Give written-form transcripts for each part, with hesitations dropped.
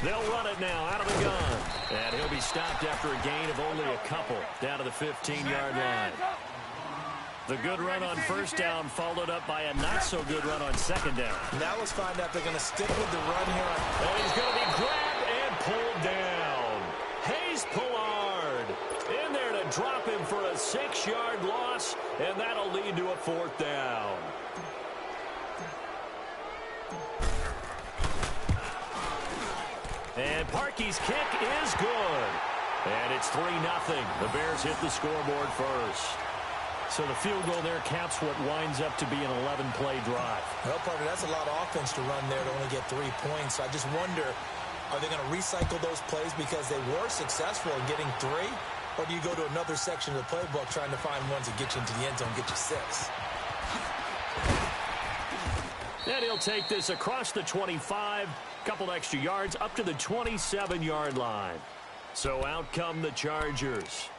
They'll run it now out of the gun. And he'll be stopped after a gain of only a couple down to the 15-yard line. The good run on first down followed up by a not-so-good run on second down. Now let's find out they're going to stick with the run here. And he's going to be grabbed and pulled down. Hayes Pullard in there to drop him for a 6-yard loss, and that'll lead to a 4th down. And Parkey's kick is good. And it's 3-0. The Bears hit the scoreboard first. So the field goal there caps what winds up to be an 11-play drive. Well, partner, that's a lot of offense to run there to only get 3 points. I just wonder, are they going to recycle those plays because they were successful in getting 3? Or do you go to another section of the playbook trying to find ones that get you into the end zone and get you 6? And he'll take this across the 25, couple extra yards up to the 27-yard line. So out come the Chargers.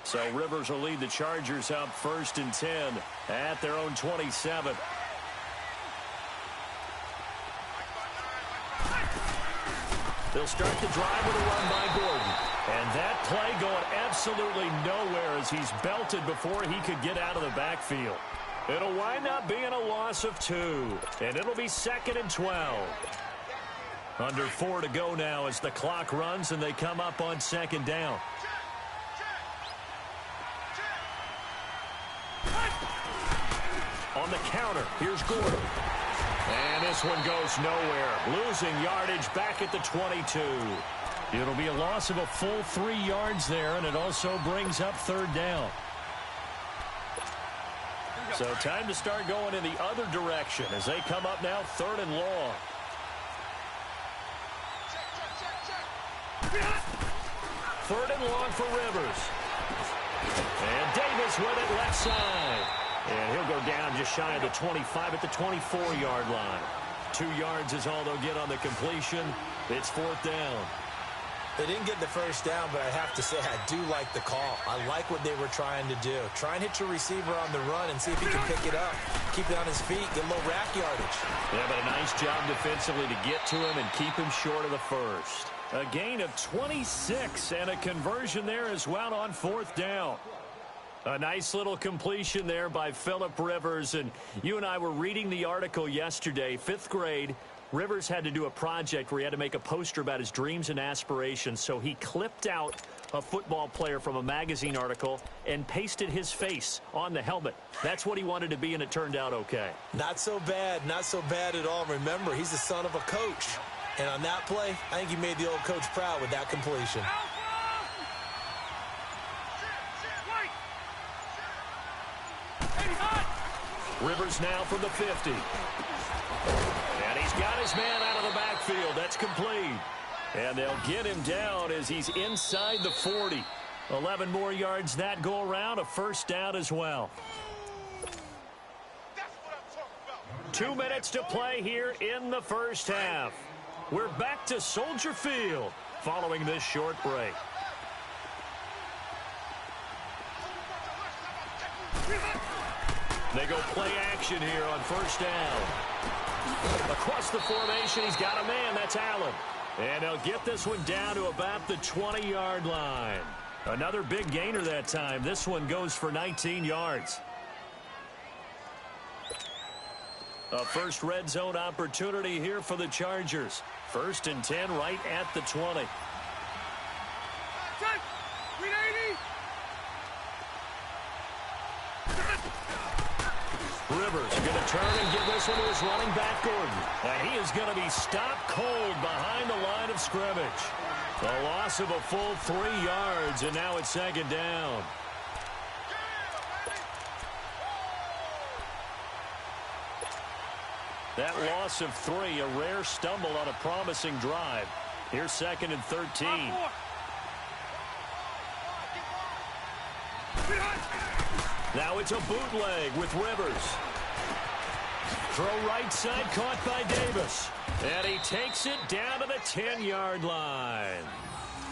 So Rivers will lead the Chargers up 1st and 10 at their own 27. They'll start the drive with a run by Gordon. And that play going absolutely nowhere as he's belted before he could get out of the backfield. It'll wind up being a loss of 2. And it'll be 2nd and 12. Under 4 to go now as the clock runs and they come up on 2nd down. On the counter, here's Gordon. And this one goes nowhere. Losing yardage back at the 22. It'll be a loss of a full 3 yards there, and it also brings up 3rd down. So time to start going in the other direction as they come up now 3rd and long. Third and long for Rivers. And Davis with it left side. And he'll go down just shy of the 25 at the 24-yard line. 2 yards is all they'll get on the completion. It's 4th down. They didn't get the first down, but I have to say I do like the call. I like what they were trying to do. Try and hit your receiver on the run and see if he can pick it up. Keep it on his feet, get a little rack yardage. Yeah, but a nice job defensively to get to him and keep him short of the first. A gain of 26 and a conversion there as well on 4th down. A nice little completion there by Phillip Rivers. And you and I were reading the article yesterday, 5th grade. Rivers had to do a project where he had to make a poster about his dreams and aspirations. So he clipped out a football player from a magazine article and pasted his face on the helmet. That's what he wanted to be, and it turned out okay. Not so bad at all. Remember, he's the son of a coach. And on that play, I think he made the old coach proud with that completion. Rivers now from the 50. And he's got his man out of the backfield. That's complete. And they'll get him down as he's inside the 40. 11 more yards that go around. A 1st down as well. 2 minutes to play here in the first half. We're back to Soldier Field following this short break. They go play action here on 1st down. Across the formation, he's got a man. That's Allen. And they'll get this one down to about the 20-yard line. Another big gainer that time. This one goes for 19 yards. A first red zone opportunity here for the Chargers. 1st and 10 right at the 20. Rivers going to turn and give this one to his running back, Gordon. And he is going to be stopped cold behind the line of scrimmage. A loss of a full 3 yards, and now it's 2nd down. That loss of 3, a rare stumble on a promising drive. Here's 2nd and 13. Now it's a bootleg with Rivers. Throw right side caught by Davis. And he takes it down to the 10-yard line.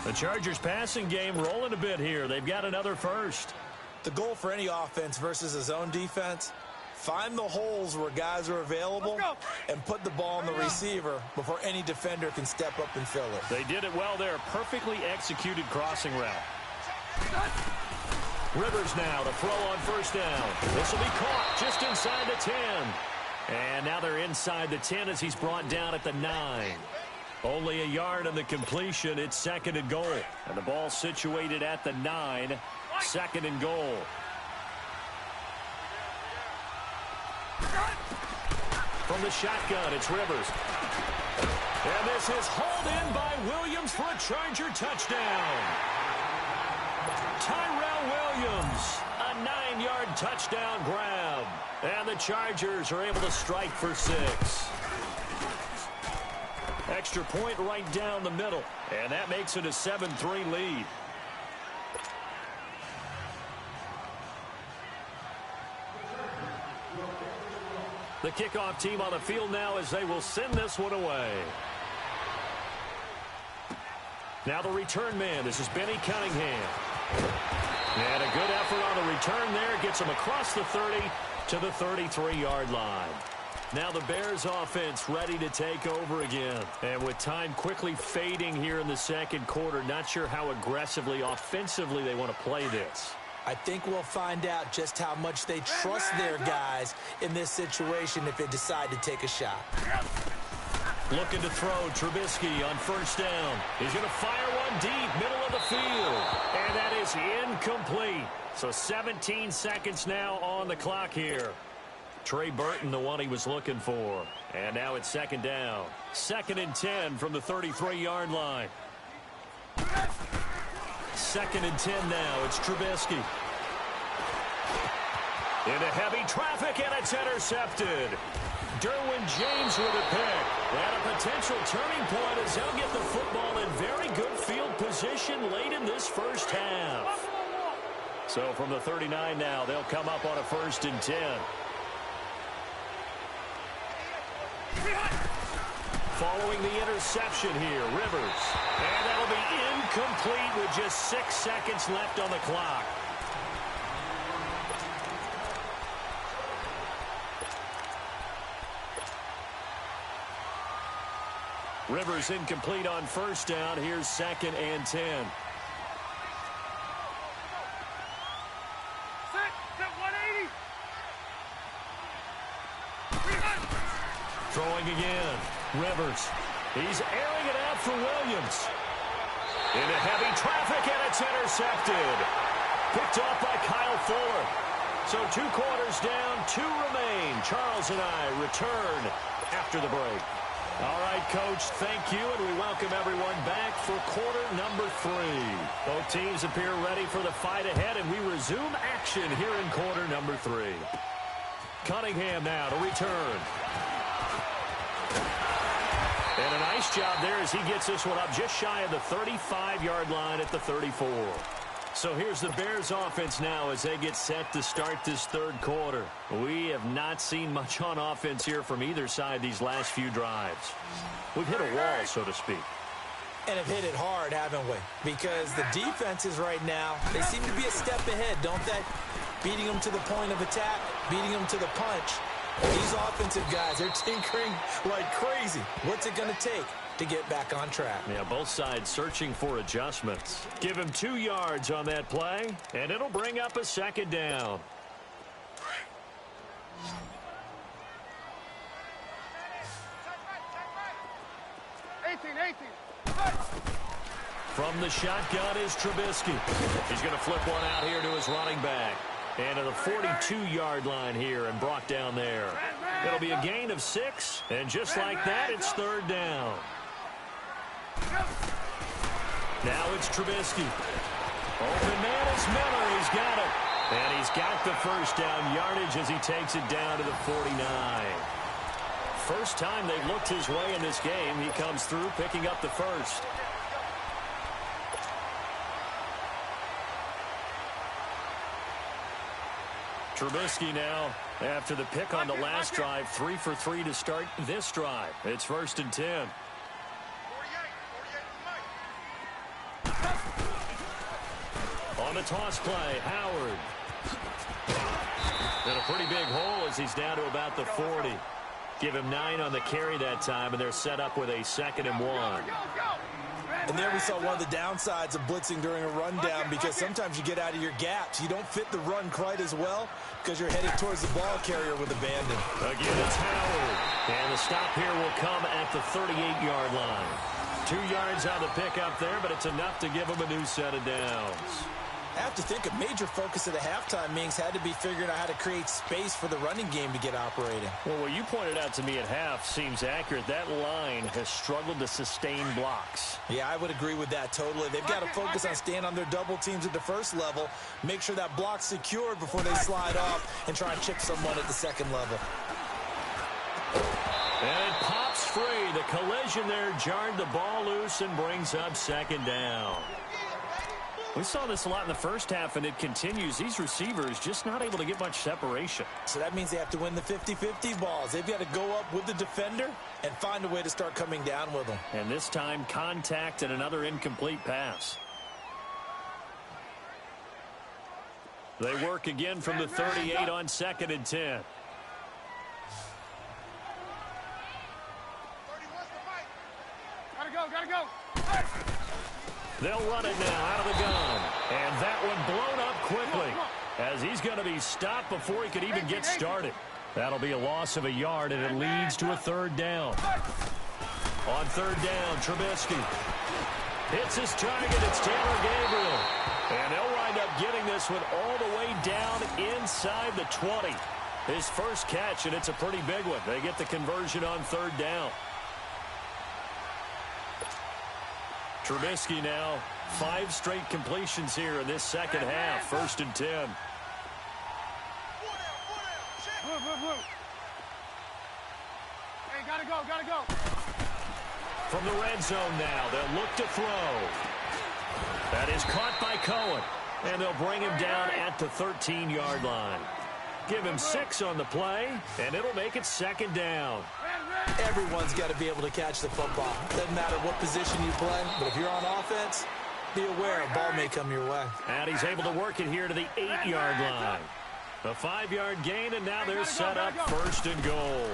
The Chargers passing game rolling a bit here. They've got another first. The goal for any offense versus a zone defense, find the holes where guys are available and put the ball on the receiver before any defender can step up and fill it. They did it well there. Perfectly executed crossing route. Rivers now to throw on first down. This will be caught just inside the 10. And now they're inside the 10 as he's brought down at the 9. Only a yard on the completion. It's second and goal. And the ball situated at the 9. Second and goal. From the shotgun, it's Rivers. And this is hauled in by Williams for a Charger touchdown. Tyrell Williams, a 9-yard touchdown grab. And the Chargers are able to strike for 6. Extra point right down the middle. And that makes it a 7-3 lead. The kickoff team on the field now as they will send this one away. Now the return man. This is Benny Cunningham. And a good effort on the return there. Gets him across the 30 to the 33-yard line. Now the Bears offense ready to take over again. And with time quickly fading here in the second quarter, not sure how aggressively, offensively they want to play this. I think we'll find out just how much they trust their guys in this situation if they decide to take a shot. Looking to throw, Trubisky on first down. He's going to fire one deep, middle of the field. And that is incomplete. So 17 seconds now on the clock here. Trey Burton, the one he was looking for. And now it's second down. Second and 10 from the 33-yard line. Second and 10 now. It's Trubisky. Into heavy traffic, and it's intercepted. Derwin James with a pick. And a potential turning point as they'll get the football in very good field position late in this first half. So from the 39 now, they'll come up on a first and 10. Following the interception here, Rivers. And that'll be incomplete with just 6 seconds left on the clock. Rivers incomplete on first down. Here's second and 10. Throwing again. Rivers. He's airing it out for Williams. Into heavy traffic, and it's intercepted. Picked off by Kyle Fuller. So 2 quarters down, 2 remain. Charles and I return after the break. All right, Coach, thank you, and we welcome everyone back for quarter number 3. Both teams appear ready for the fight ahead, and we resume action here in quarter number 3. Cunningham now to return. And a nice job there as he gets this one up just shy of the 35-yard line at the 34. So here's the Bears offense now as they get set to start this third quarter. We have not seen much on offense here from either side these last few drives. We've hit a wall, so to speak. And have hit it hard, haven't we? Because the defenses right now, they seem to be a step ahead, don't they? Beating them to the point of attack, beating them to the punch. These offensive guys, they're tinkering like crazy. What's it going to take to get back on track? Yeah, both sides searching for adjustments. Give him 2 yards on that play, and it'll bring up a second down. From the shotgun is Trubisky. He's going to flip one out here to his running back. And to the 42-yard line here and brought down there. It'll be a gain of 6, and just like that, it's third down. Now it's Trubisky. Open man is Miller. He's got it. And he's got the first down yardage as he takes it down to the 49. First time they've looked his way in this game. He comes through picking up the first. Trubisky now, after the pick on the last drive, 3 for 3 to start this drive. It's first and 10. toss play. Howard. And a pretty big hole as he's down to about the 40. Give him 9 on the carry that time, and they're set up with a 2nd and 1. And there we saw one of the downsides of blitzing during a rundown, because sometimes you get out of your gaps. You don't fit the run quite as well because you're headed towards the ball carrier with abandon. Again, it's Howard. And the stop here will come at the 38-yard line. 2 yards on the pickup there, but it's enough to give him a new set of downs. I have to think a major focus of the halftime meetings had to be figuring out how to create space for the running game to get operating. Well, what you pointed out to me at half seems accurate. That line has struggled to sustain blocks. Yeah, I would agree with that totally. They've got to focus on staying on their double teams at the first level, make sure that block's secured before they slide off and try and chip someone at the second level. And it pops free. The collision there jarred the ball loose and brings up 2nd down. We saw this a lot in the first half, and it continues. These receivers just not able to get much separation. So that means they have to win the 50-50 balls. They've got to go up with the defender and find a way to start coming down with them. And this time, contact and another incomplete pass. They work again from the 38 on 2nd and 10. Gotta go. They'll run it now out of the gun. And that one blown up quickly as he's going to be stopped before he could even get started. That'll be a loss of a yard, and it leads to a 3rd down. On 3rd down, Trubisky hits his target. It's Taylor Gabriel. And they'll wind up getting this one all the way down inside the 20. His first catch, and it's a pretty big one. They get the conversion on 3rd down. Trubisky now 5 straight completions here in this second half. 1st and 10. Hey, gotta go. From the red zone now, they'll look to throw. That is caught by Cohen, and they'll bring him down at the 13-yard line. Give him 6 on the play, and it'll make it 2nd down. Everyone's got to be able to catch the football. Doesn't matter what position you play, but if you're on offense, be aware a ball may come your way. And he's able to work it here to the 8-yard line. A 5-yard gain, and now they're set up 1st and goal.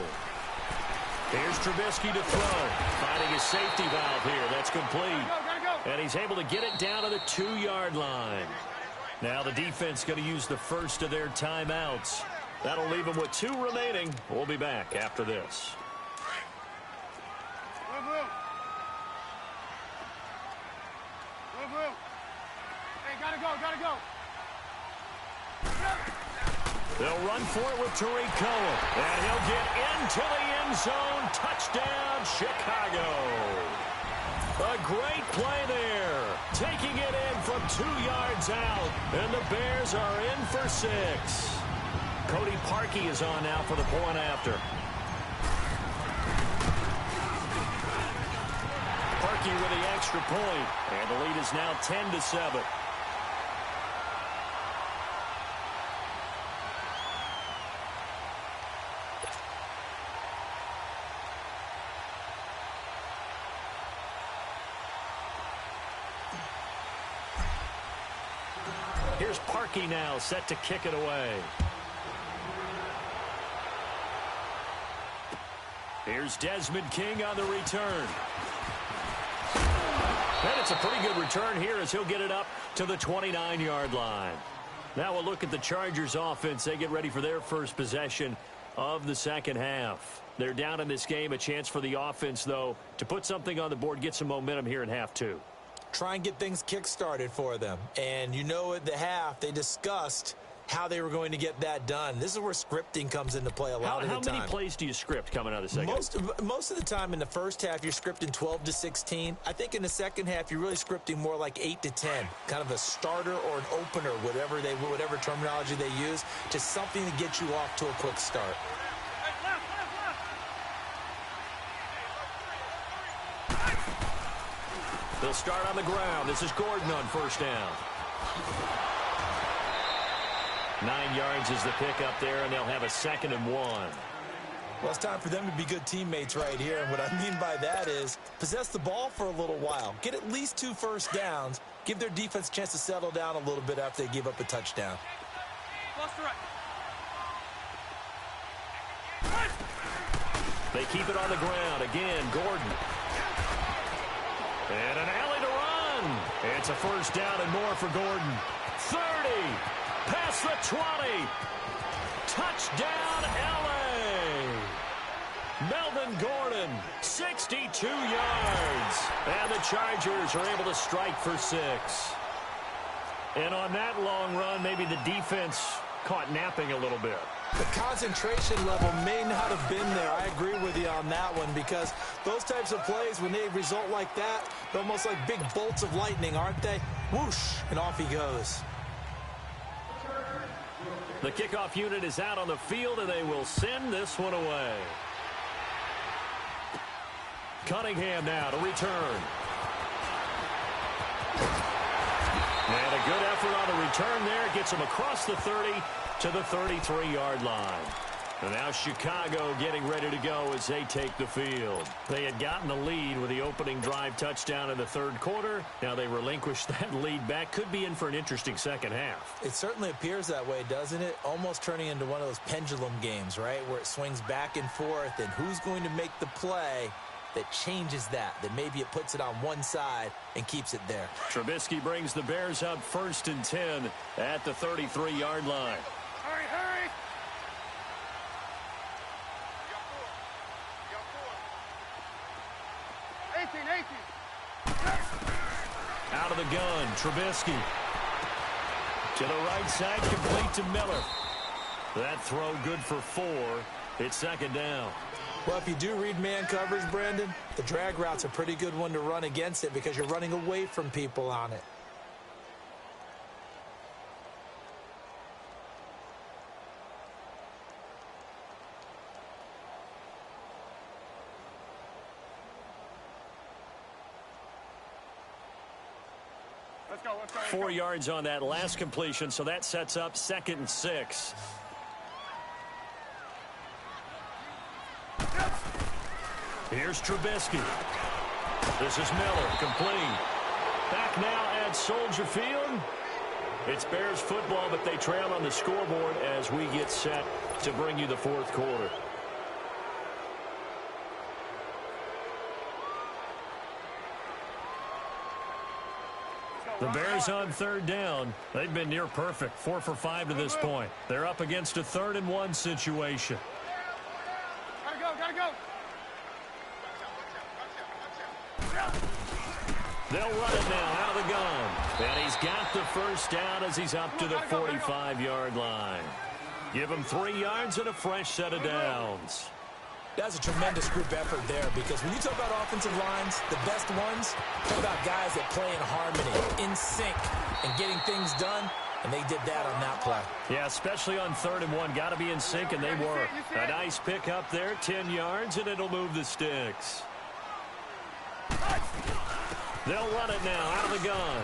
Here's Trubisky to throw. Finding his safety valve here. That's complete. And he's able to get it down to the 2-yard line. Now the defense going to use the first of their timeouts. That'll leave them with 2 remaining. We'll be back after this. Hey, gotta go. They'll run for it with Tariq Cohen. And he'll get into the end zone. Touchdown, Chicago. A great play there. Taking it in from 2 yards out. And the Bears are in for 6. Cody Parkey is on now for the point after. Parkey with the extra point. And the lead is now 10-7. Here's Parkey now, set to kick it away. Here's Desmond King on the return. And it's a pretty good return here as he'll get it up to the 29-yard line. Now we'll look at the Chargers offense. They get ready for their first possession of the second half. They're down in this game. A chance for the offense, though, to put something on the board, get some momentum here in half 2. Try and get things kick-started for them. And you know at the half, they discussed how they were going to get that done. This is where scripting comes into play a lot of the time. How many plays do you script coming out of the second half? Most of the time in the first half, you're scripting 12 to 16. I think in the second half, you're really scripting more like 8 to 10. Kind of a starter or an opener, whatever terminology they use, just something to get you off to a quick start. They'll start on the ground. This is Gordon on first down. 9 yards is the pickup there, and they'll have a 2nd and 1. Well, it's time for them to be good teammates right here. And what I mean by that is possess the ball for a little while. Get at least 2 first downs give their defense a chance to settle down a little bit after they give up a touchdown. They keep it on the ground. Again, Gordon. And an alley to run. It's a first down and more for Gordon. 30. Past the 20. Touchdown, L.A. Melvin Gordon, 62 yards. And the Chargers are able to strike for 6. And on that long run, maybe the defense caught napping a little bit. The concentration level may not have been there. I agree with you on that one, because those types of plays, when they result like that, they're almost like big bolts of lightning, aren't they? Whoosh, and off he goes. The kickoff unit is out on the field, and they will send this one away. Cunningham now to return. And a good effort on the return there. Gets him across the 30 to the 33-yard line. And now Chicago getting ready to go as they take the field. They had gotten the lead with the opening drive touchdown in the third quarter. Now they relinquished that lead back. Could be in for an interesting second half. It certainly appears that way, doesn't it? Almost turning into one of those pendulum games, right? Where it swings back and forth, and who's going to make the play that changes that maybe it puts it on one side and keeps it there. Trubisky brings the Bears up 1st and 10 at the 33-yard line. Hurry, hurry. You got 4. 18. Out of the gun, Trubisky. To the right side, complete to Miller. That throw good for 4. It's second down. Well, if you do read man coverage, Brandon, the drag route's a pretty good one to run against it because you're running away from people on it. Let's go, let's go. 4 yards on that last completion, so that sets up 2nd and 6. Here's Trubisky. This is Miller, complete. Back now at Soldier Field. It's Bears football, but they trail on the scoreboard as we get set to bring you the fourth quarter. The Bears on 3rd down. They've been near perfect, 4 for 5 to this point. They're up against a 3rd and 1 situation. Gotta go, gotta go. They'll run it now out of the gun. And he's got the first down as he's up to the 45-yard line. Give him 3 yards and a fresh set of downs. That's a tremendous group effort there, because when you talk about offensive lines, the best ones, talk about guys that play in harmony, in sync, and getting things done, and they did that on that play. Yeah, especially on 3rd and 1. Got to be in sync, and they were. A nice pick up there, 10 yards, and it'll move the sticks. They'll run it now out of the gun.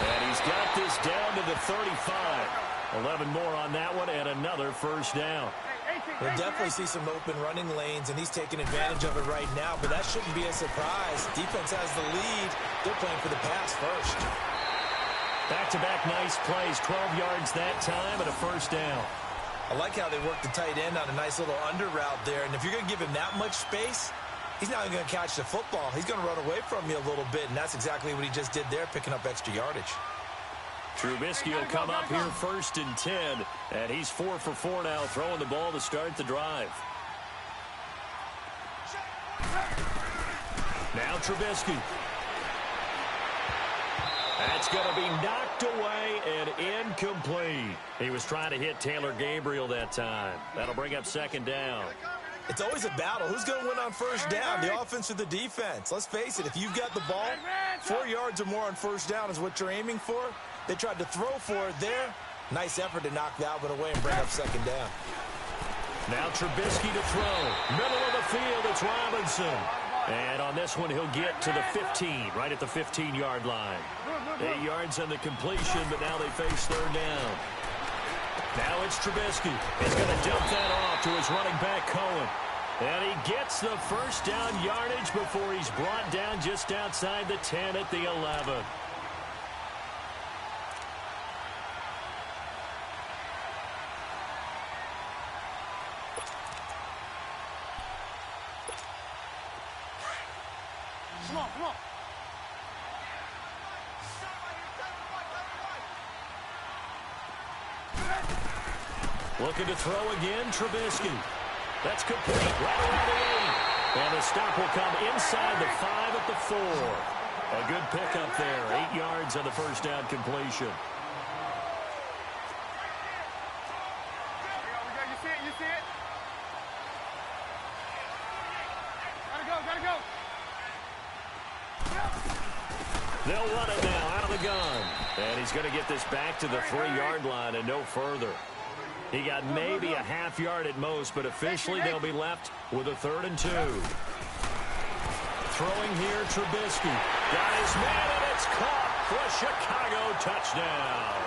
And he's got this down to the 35. 11 more on that one, and another first down. We'll definitely see some open running lanes, and he's taking advantage of it right now, but that shouldn't be a surprise. Defense has the lead. They're playing for the pass first. Back-to-back nice plays, 12 yards that time, and a first down. I like how they work the tight end on a nice little under route there, and if you're going to give him that much space, he's not even going to catch the football. He's going to run away from you a little bit, and that's exactly what he just did there, picking up extra yardage. Trubisky will come up here 1st and 10, and he's 4 for 4 now, throwing the ball to start the drive. Now Trubisky. That's going to be knocked away and incomplete. He was trying to hit Taylor Gabriel that time. That'll bring up 2nd down. It's always a battle. Who's going to win on first down, the offense or the defense? Let's face it, if you've got the ball, 4 yards or more on first down is what you're aiming for. They tried to throw for it there. Nice effort to knock that one away and bring up 2nd down. Now Trubisky to throw. Middle of the field, it's Robinson. And on this one, he'll get to the 15, right at the 15-yard line. 8 yards on the completion, but now they face 3rd down. Now it's Trubisky. He's going to dump that off to his running back, Cohen. And he gets the first down yardage before he's brought down just outside the 10 at the 11. Come on, come on. Looking to throw again, Trubisky. That's complete right around the 8. And the stop will come inside the 5 at the 4. A good pickup there. 8 yards on the first down completion. You see it, you see it. Gotta go. They'll run it now out of the gun. And he's going to get this back to the 3-yard line and no further. He got maybe a half yard at most, but officially they'll be left with a 3rd and 2. Throwing here, Trubisky. Got his man, and it's caught for a Chicago touchdown.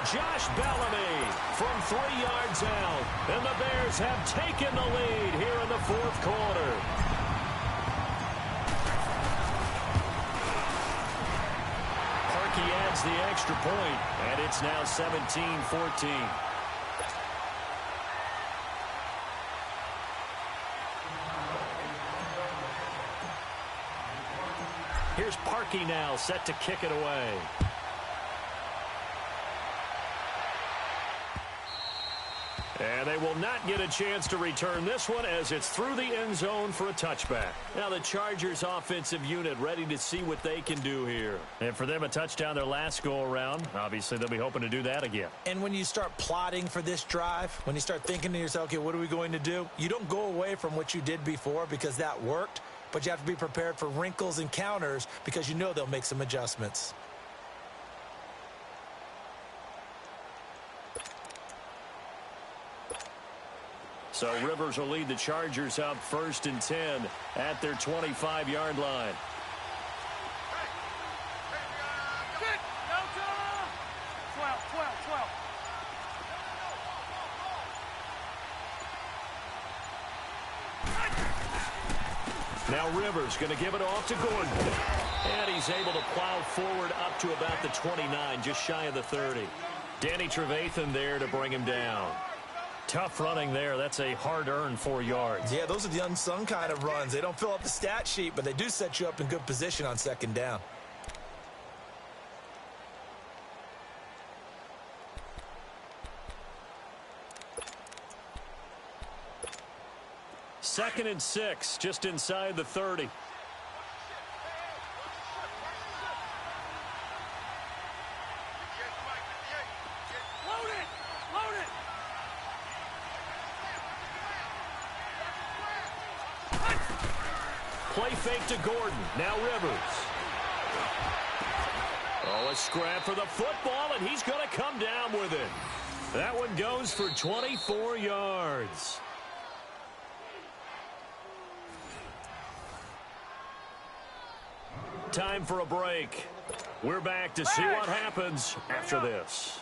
Josh Bellamy from 3 yards out, and the Bears have taken the lead here in the 4th quarter. Parkey adds the extra point, and it's now 17-14. Here's Parkey now, set to kick it away. And they will not get a chance to return this one as it's through the end zone for a touchback. Now the Chargers offensive unit ready to see what they can do here. And for them, a touchdown their last go-around. Obviously, they'll be hoping to do that again. And when you start plotting for this drive, when you start thinking to yourself, okay, what are we going to do? You don't go away from what you did before because that worked. But you have to be prepared for wrinkles and counters because you know they'll make some adjustments. So Rivers will lead the Chargers up 1st and 10 at their 25-yard line. Good. Delta. 12. Now Rivers going to give it off to Gordon. And he's able to plow forward up to about the 29, just shy of the 30. Danny Trevathan there to bring him down. Tough running there. That's a hard-earned 4 yards. Yeah, those are the unsung kind of runs. They don't fill up the stat sheet, but they do set you up in good position on 2nd down. Second and 6, just inside the 30. Load it. Play fake to Gordon. Now Rivers. Oh, a scrap for the football, and he's going to come down with it. That one goes for 24 yards. Time for a break. We're back to see what happens after this.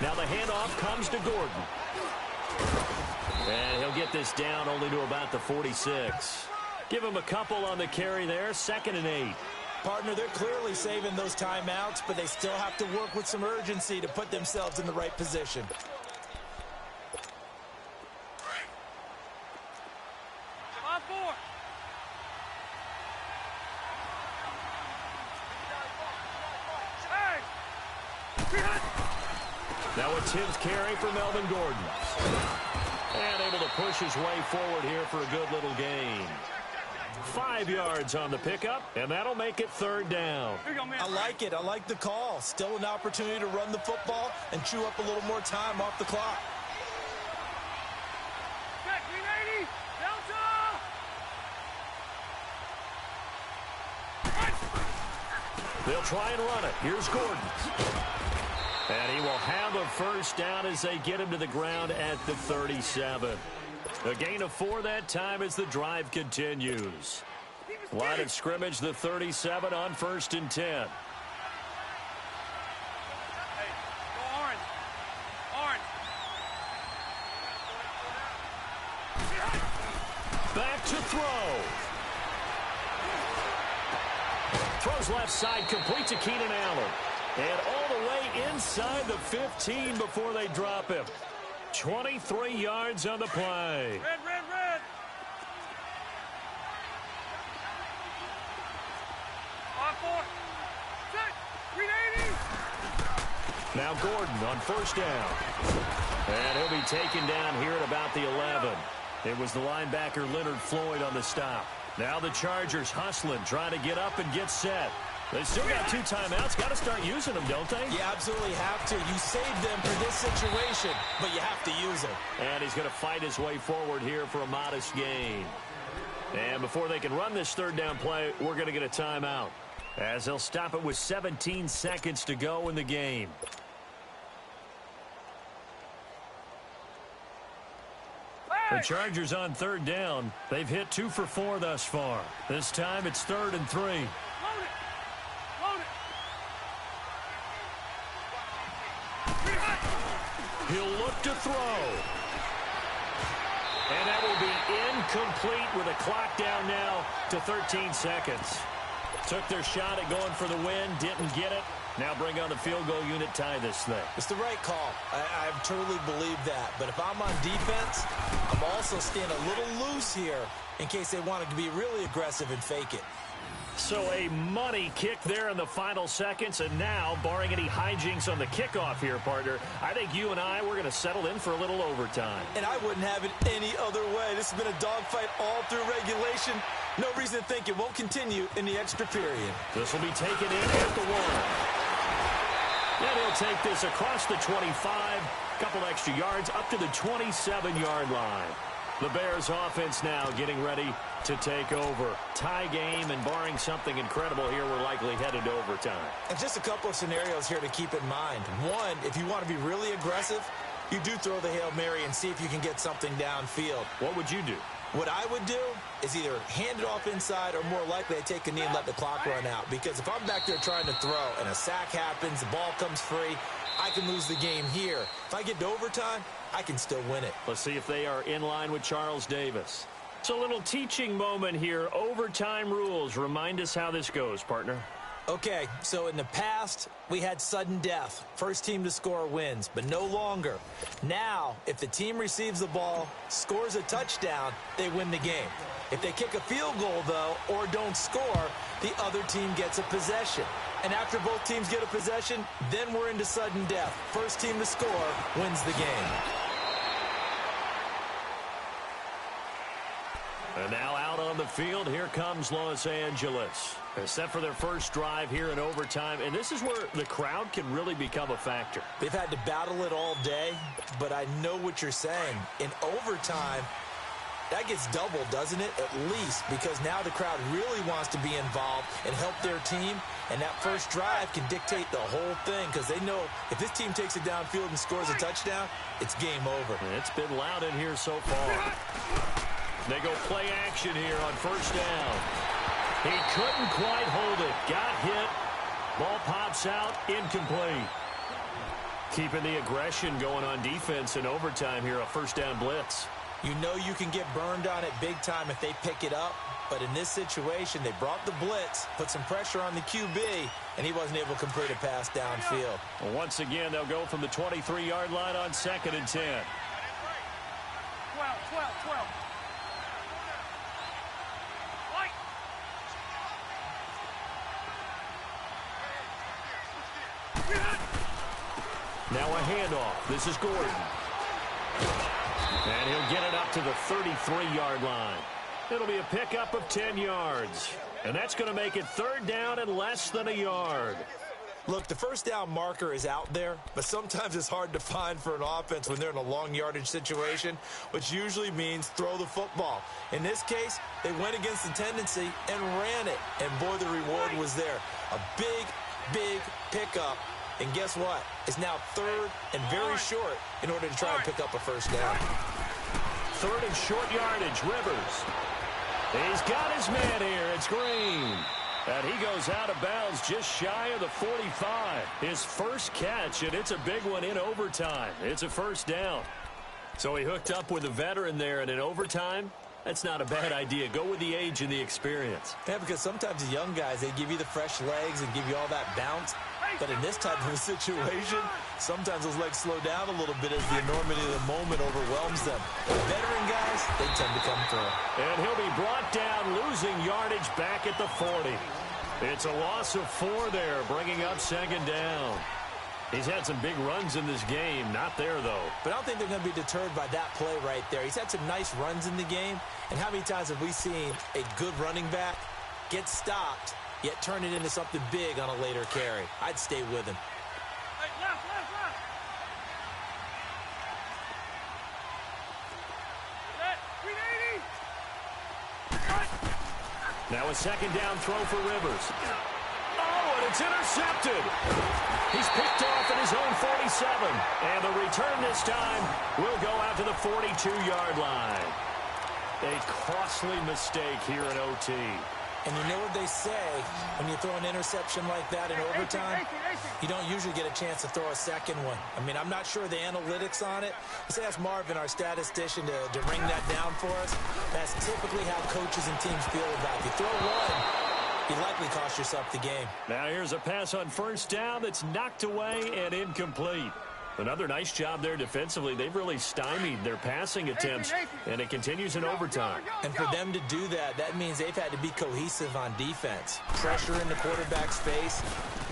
Now the handoff comes to Gordon. And he'll get this down only to about the 46. Give him a couple on the carry there. 2nd and 8. Partner, they're clearly saving those timeouts, but they still have to work with some urgency to put themselves in the right position. On 4. Now a 10th carry for Melvin Gordon. And able to push his way forward here for a good little gain. 5 yards on the pickup, and that'll make it 3rd down. I like it. I like the call. Still an opportunity to run the football and chew up a little more time off the clock. Check, 380. Delta. They'll try and run it. Here's Gordon. And he will have a first down as they get him to the ground at the 37. A gain of 4 that time as the drive continues. Line of scrimmage, the 37 on 1st and 10. to throw. Throws left side, complete to Keenan Allen. And all the way inside the 15 before they drop him. 23 yards on the play. Red, red, red. 5-4. 380. Now Gordon on first down. And he'll be taken down here at about the 11. It was the linebacker Leonard Floyd on the stop. Now the Chargers hustling, trying to get up and get set. They still got 2 timeouts. Got to start using them, don't they? You absolutely have to. You saved them for this situation, but you have to use them. And he's going to fight his way forward here for a modest gain. And before they can run this third down play, we're going to get a timeout, as they'll stop it with 17 seconds to go in the game. The Chargers on third down. They've hit 2 for 4 thus far. This time it's 3rd and 3. Load it. Load it. He'll look to throw. And that will be incomplete with a clock down now to 13 seconds. Took their shot at going for the win, didn't get it. Now bring on the field goal unit, tie this thing. It's the right call. I truly believe that. But if I'm on defense, I'm also staying a little loose here in case they want to be really aggressive and fake it. So a money kick there in the final seconds, and now, barring any hijinks on the kickoff here, partner, I think you and I, we're going to settle in for a little overtime. And I wouldn't have it any other way. This has been a dogfight all through regulation. No reason to think it won't continue in the extra period. This will be taken in at the 1. And he'll take this across the 25, couple extra yards up to the 27-yard line. The Bears offense now getting ready to take over. Tie game, and barring something incredible here, we're likely headed to overtime. And just a couple of scenarios here to keep in mind. One, if you want to be really aggressive, you do throw the Hail Mary and see if you can get something downfield. What would you do? What I would do is either hand it off inside, or more likely I take a knee and let the clock run out. Because if I'm back there trying to throw and a sack happens, the ball comes free, I can lose the game here. If I get to overtime, I can still win it. Let's see if they are in line with Charles Davis. It's a little teaching moment here. Overtime rules. Remind us how this goes, partner. Okay, so in the past, we had sudden death. First team to score wins, but no longer. Now, if the team receives the ball, scores a touchdown, they win the game. If they kick a field goal, though, or don't score, the other team gets a possession. And after both teams get a possession, then we're into sudden death. First team to score wins the game. And now out on the field, here comes Los Angeles. They're set for their first drive here in overtime, and this is where the crowd can really become a factor. They've had to battle it all day, but I know what you're saying. In overtime, that gets doubled, doesn't it? At least, because now the crowd really wants to be involved and help their team, and that first drive can dictate the whole thing, because they know if this team takes it downfield and scores a touchdown, it's game over. And it's been loud in here so far. They go play action here on first down. He couldn't quite hold it. Got hit. Ball pops out. Incomplete. Keeping the aggression going on defense in overtime here. A first down blitz. You know you can get burned on it big time if they pick it up. But in this situation, they brought the blitz, put some pressure on the QB, and he wasn't able to complete a pass downfield. Well, once again, they'll go from the 23-yard line on 2nd and 10. 12, 12, 12. Now a handoff. This is Gordon. And he'll get it up to the 33-yard line. It'll be a pickup of 10 yards. And that's going to make it 3rd down and less than a yard. Look, the first down marker is out there, but sometimes it's hard to find for an offense when they're in a long yardage situation, which usually means throw the football. In this case, they went against the tendency and ran it. And boy, the reward was there. A big, big pickup. And guess what? It's now 3rd and very short in order to try and pick up a first down. 3rd and short yardage. Rivers. He's got his man here. It's Green. And he goes out of bounds just shy of the 45. His first catch, and it's a big one in overtime. It's a first down. So he hooked up with a veteran there, and in overtime, That's not a bad idea. Go with the age and the experience. Yeah, because sometimes the young guys, they give you the fresh legs and give you all that bounce. But in this type of a situation, sometimes those legs slow down a little bit as the enormity of the moment overwhelms them. The veteran guys, they tend to come through. And he'll be brought down, losing yardage back at the 40. It's a loss of 4 there, bringing up second down. He's had some big runs in this game. Not there, though. But I don't think they're going to be deterred by that play right there. He's had some nice runs in the game. And how many times have we seen a good running back get stopped, yet turn it into something big on a later carry? I'd stay with him. Hey, left. Set. 380. Now a second down throw for Rivers. Oh, and it's intercepted. He's picked off at his own 47. And the return this time will go out to the 42-yard line. A costly mistake here in OT. And you know what they say, when you throw an interception like that in overtime, you don't usually get a chance to throw a second one. I mean, I'm not sure the analytics on it. Let's ask Marvin, our statistician, to ring that down for us. That's typically how coaches and teams feel about it. If you throw one, you likely cost yourself the game. Now here's a pass on first down that's knocked away and incomplete. Another nice job there defensively. They've really stymied their passing attempts, and it continues in overtime. And for them to do that, that means they've had to be cohesive on defense. Pressure in the quarterback's face,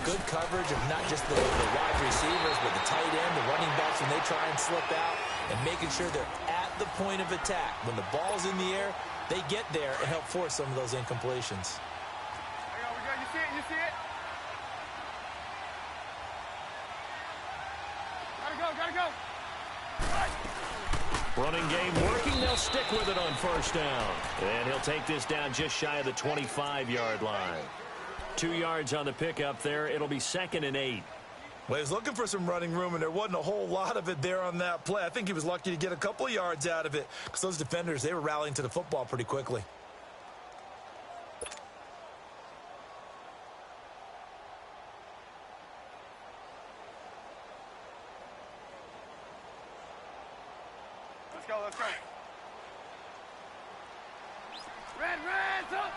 good coverage of not just the wide receivers, but the tight end, the running backs when they try and slip out, and making sure they're at the point of attack. When the ball's in the air, they get there and help force some of those incompletions. We go. You see it? Gotta go. Running game working. They'll stick with it on first down. And he'll take this down just shy of the 25-yard line. 2 yards on the pickup there. It'll be 2nd and 8. Well, he was looking for some running room, and there wasn't a whole lot of it there on that play. I think he was lucky to get a couple of yards out of it because those defenders, they were rallying to the football pretty quickly. Let's go. Red, up.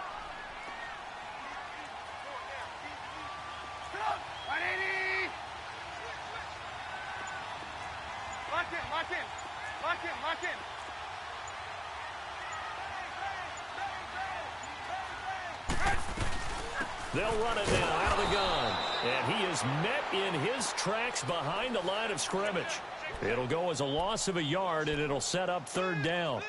Stop. 180. Lock in. They'll run it now out of the gun. And he is met in his tracks behind the line of scrimmage. It'll go as a loss of a yard, and it'll set up 3rd down.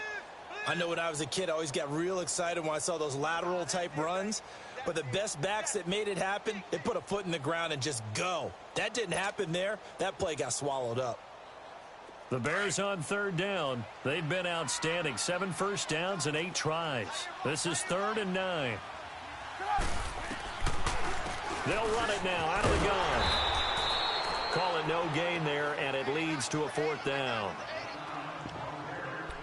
I know when I was a kid, I always got real excited when I saw those lateral-type runs. But the best backs that made it happen, they put a foot in the ground and just go. That didn't happen there. That play got swallowed up. The Bears on 3rd down. They've been outstanding. 7 first downs and 8 tries. This is 3rd and 9. They'll run it now out of the gun. Call it no gain there, and it leads to a 4th down.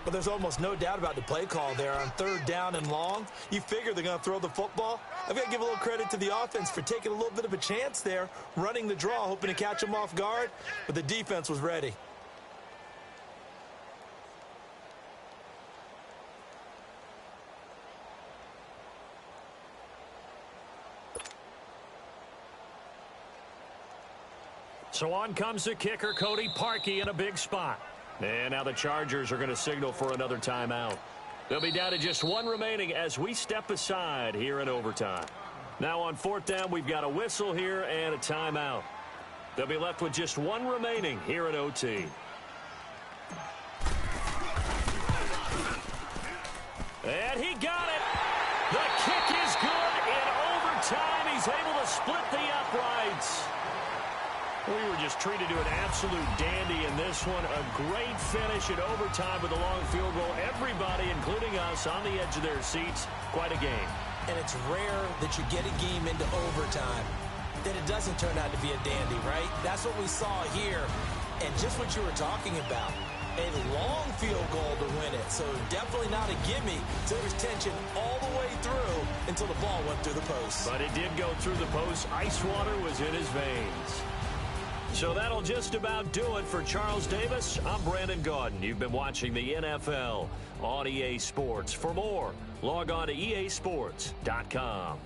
But there's almost no doubt about the play call there on 3rd down and long. You figure they're going to throw the football. I've got to give a little credit to the offense for taking a little bit of a chance there, running the draw, hoping to catch them off guard, but the defense was ready. So on comes the kicker, Cody Parkey, in a big spot. And now the Chargers are going to signal for another timeout. They'll be down to just 1 remaining as we step aside here in overtime. Now on 4th down, we've got a whistle here and a timeout. They'll be left with just 1 remaining here in OT. And he got it. The kick is good in overtime. He's able to split the uprights. We were just treated to an absolute dandy in this one. A great finish at overtime with a long field goal. Everybody, including us, on the edge of their seats. Quite a game. And it's rare that you get a game into overtime that it doesn't turn out to be a dandy, right? That's what we saw here. And just what you were talking about, a long field goal to win it. So definitely not a gimme. So there was tension all the way through until the ball went through the post. But it did go through the post. Ice water was in his veins. So that'll just about do it for Charles Davis. I'm Brandon Gaudin. You've been watching the NFL on EA Sports. For more, log on to easports.com.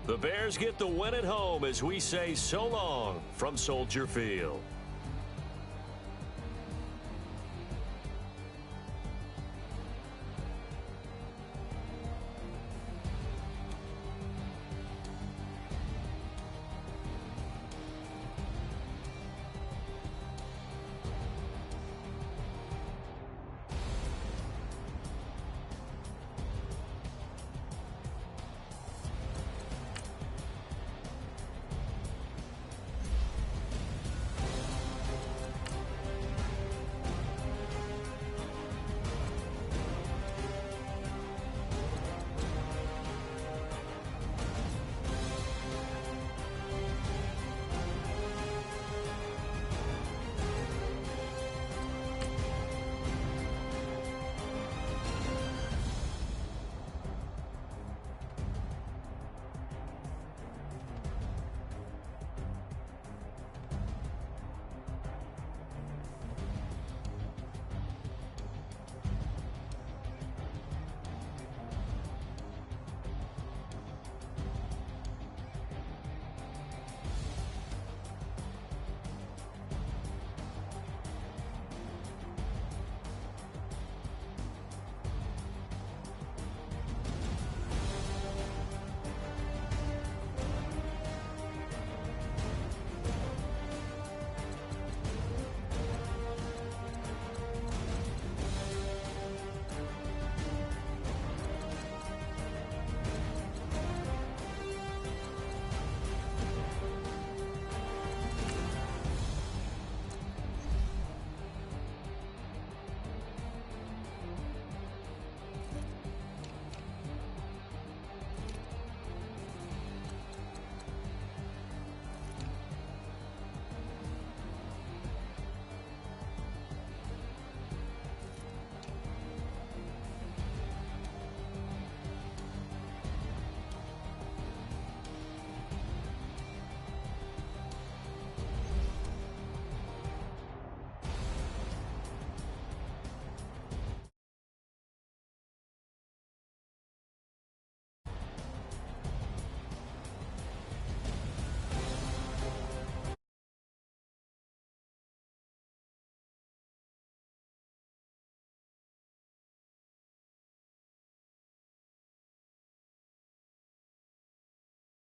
The Bears get the win at home as we say so long from Soldier Field.